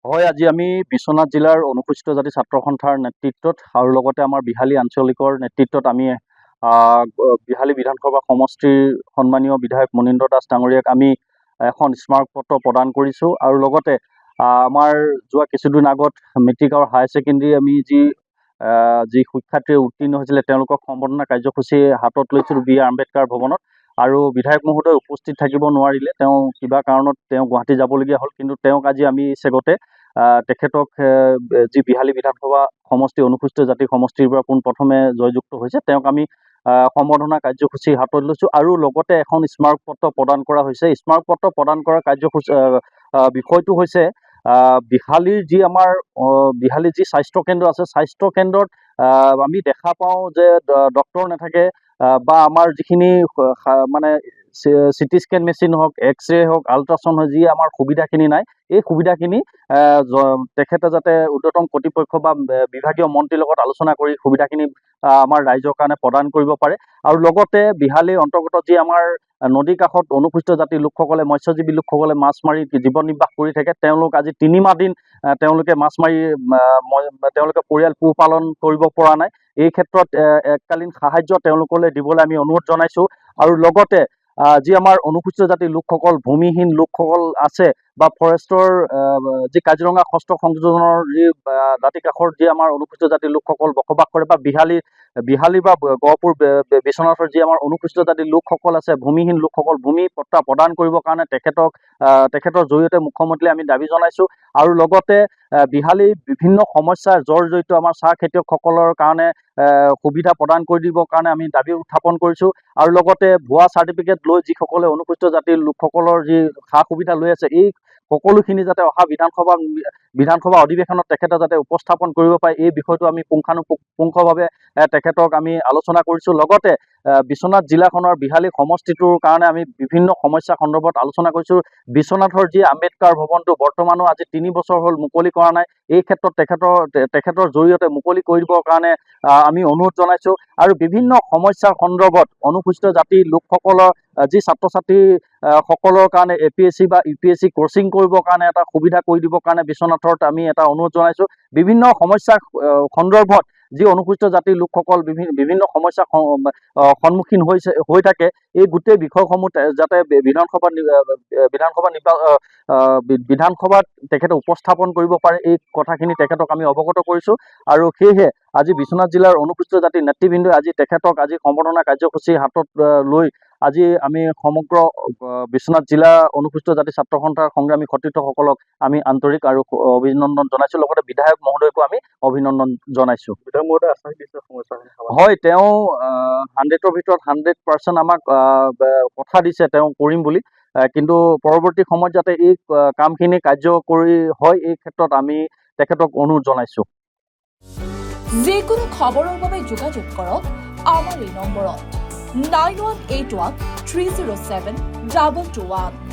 হয়, আজি আমি বিশ্বনাথ জিলাৰ অনুসূচিত জাতি ছাত্ৰ সন্থাৰ নেতৃত্বত আৰু লগতে আমাৰ বিহালী আঞ্চলিকৰ নেতৃত্বত আমি বিহালী বিধানসভা সমষ্টিৰ সন্মানীয় বিধায়ক মনীন্দ্ৰ দাস ডাঙৰীয়াক আমি এখন স্মাৰকপত্ৰ প্ৰদান কৰিছোঁ আৰু লগতে আমাৰ যোৱা কিছুদিন আগত মেট্ৰিক আৰু হায়াৰ ছেকেণ্ডেৰী আমি যি শিক্ষাৰ্থী উত্তীৰ্ণ হৈছিলে তেওঁলোকক সম্বৰ্ধনা কাৰ্যসূচী হাতত লৈছিলোঁ বি.আৰ. আম্বেদকাৰ ভৱনত। আৰু বিধায়ক মহোদয় উপস্থিত থাকিব নোৱাৰিলে, তেওঁ কিবা কাৰণত তেওঁ গুৱাহাটী যাবলগীয়া হ'ল, কিন্তু তেওঁক আজি আমি চেগতে তেখেতক যি বিহালী বিধানসভা সমষ্টি অনুসূচিত জাতি সমষ্টিৰ পৰা পোনপ্ৰথমে জয়যুক্ত হৈছে তেওঁক আমি সম্বৰ্ধনা কাৰ্যসূচী হাতত লৈছোঁ আৰু লগতে এখন স্মাৰকপত্ৰ প্ৰদান কৰা হৈছে। স্মাৰকপত্ৰ প্ৰদান কৰা কাৰ্যসূচী বিষয়টো হৈছে বিহালীৰ যি আমাৰ বিহালীৰ যি স্বাস্থ্য কেন্দ্ৰ আছে, স্বাস্থ্য কেন্দ্ৰত আমি দেখা পাওঁ যে ডক্তৰ নাথাকে বা আমাৰ যিখিনি মানে চিটি স্কেন মেচিন হওক, এক্স-ৰে হওক, আল্ট্ৰাচাউণ্ড হওক, যি আমাৰ সুবিধাখিনি নাই, এই সুবিধাখিনি তেখেতে যাতে ঊৰ্ধ্বতন কৰ্তৃপক্ষ বা বিভাগীয় মন্ত্ৰীৰ লগত আলোচনা কৰি সুবিধাখিনি আমাৰ ৰাইজৰ কাৰণে প্ৰদান কৰিব পাৰে। আৰু লগতে বিহালীৰ অন্তৰ্গত যি আমাৰ নদীৰ কাষত অনুসূচিত জাতিৰ লোকসকলে, মৎস্যজীৱী লোকসকলে মাছ মাৰি জীৱন নিৰ্বাহ কৰি থাকে, তেওঁলোক আজি 3 মাহ দিন তেওঁলোকে মাছ মাৰি তেওঁলোকে পৰিয়াল পোহপালন কৰিব পৰা নাই। এই ক্ষেত্ৰত এককালীন সাহায্য তেওঁলোকলৈ দিবলৈ আমি অনুৰোধ জনাইছোঁ। আৰু লগতে যি আমাৰ অনুসূচিত জাতিৰ লোকসকল, ভূমিহীন লোকসকল আছে বা ফৰেষ্টৰ যি কাজিৰঙা ষষ্ঠ সংযোজনৰ যি দাঁতি কাষৰ যি আমাৰ অনুসূচিত জাতিৰ লোকসকল বসবাস কৰে বা বিহালী বা গহপুৰ বিশ্বনাথৰ যি আমাৰ অনুসূচিত জাতিৰ লোকসকল আছে, ভূমিহীন লোকসকল, ভূমি পট্টা প্ৰদান কৰিবৰ কাৰণে তেখেতৰ জৰিয়তে মুখ্যমন্ত্ৰীলৈ আমি দাবী জনাইছোঁ। আৰু লগতে বিহালী বিভিন্ন সমস্যাৰ জৰ্জৰিত আমাৰ চাহ খেতিয়কসকলৰ কাৰণে সুবিধা প্ৰদান কৰি দিবৰ কাৰণে আমি দাবী উত্থাপন কৰিছোঁ। আৰু লগতে ভুৱা চাৰ্টিফিকেট লৈ যিসকলে অনুসূচিত জাতিৰ লোকসকলৰ যি সা সুবিধা লৈ আছে, এই সকলোখিনি যাতে অহা বিধানসভা অধিৱেশনত তেখেতে যাতে উপস্থাপন কৰিব পাৰে, এই বিষয়টো আমি পুংখানুপুংখভাৱে তেখেতক আমি আলোচনা কৰিছোঁ। লগতে বিশ্বনাথ জিলাখনৰ বিহালী সমষ্টিটোৰ কাৰণে আমি বিভিন্ন সমস্যা সন্দৰ্ভত আলোচনা কৰিছোঁ। বিশ্বনাথৰ যি আম্বেদকাৰ ভৱনটো বৰ্তমানো আজি 3 বছৰ হ'ল মুকলি কৰা নাই, এই ক্ষেত্ৰত তেখেতৰ জৰিয়তে মুকলি কৰি দিবৰ কাৰণে আমি অনুৰোধ জনাইছোঁ। আৰু বিভিন্ন সমস্যাৰ সন্দৰ্ভত অনুসূচিত জাতিৰ লোকসকলৰ যি ছাত্ৰ ছাত্ৰী সকলৰ কাৰণে APSC বা UPSC কোচিং কৰিবৰ কাৰণে এটা সুবিধা কৰি দিবৰ কাৰণে বিশ্বনাথত আমি এটা অনুৰোধ জনাইছোঁ। বিভিন্ন সমস্যাৰ সন্দৰ্ভত যি অনুসূচিত জাতিৰ লোকসকল বিভিন্ন সমস্যাৰ সন্মুখীন হৈ থাকে, এই গোটেই বিষয়সমূহ যাতে বিধানসভাত তেখেতে উপস্থাপন কৰিব পাৰে, এই কথাখিনি তেখেতক আমি অৱগত কৰিছোঁ। আৰু সেয়েহে আজি বিশ্বনাথ জিলাৰ অনুসূচিত জাতিৰ নেতৃবৃন্দই আজি তেখেতক সম্বৰ্ধনা কাৰ্যসূচী হাতত লৈ আজি আমি সমগ্ৰ বিশ্বনাথ জিলা অনুসূচিত জাতি ছাত্ৰ সন্থাৰ সংগ্ৰামী সতীৰ্থসকলক আমি আন্তৰিক আৰু অভিনন্দন জনাইছোঁ। লগতে বিধায়ক মহোদয়কো আমি অভিনন্দন জনাইছোঁ। বিধায়ক মহোদয় আশ্বাস দিছে সমস্যাখিনি। হয়, তেওঁ 100ৰ ভিতৰত 100% আমাক কথা দিছে তেওঁ কৰিম বুলি, কিন্তু পৰৱৰ্তী সময়ত যাতে এই কামখিনি কাৰ্যকৰী হয়, এই ক্ষেত্ৰত আমি তেখেতক অনুৰোধ জনাইছোঁ। যিকোনো খবৰৰ বাবে যোগাযোগ কৰক আমাৰ এই নম্বৰত 9181 307 221।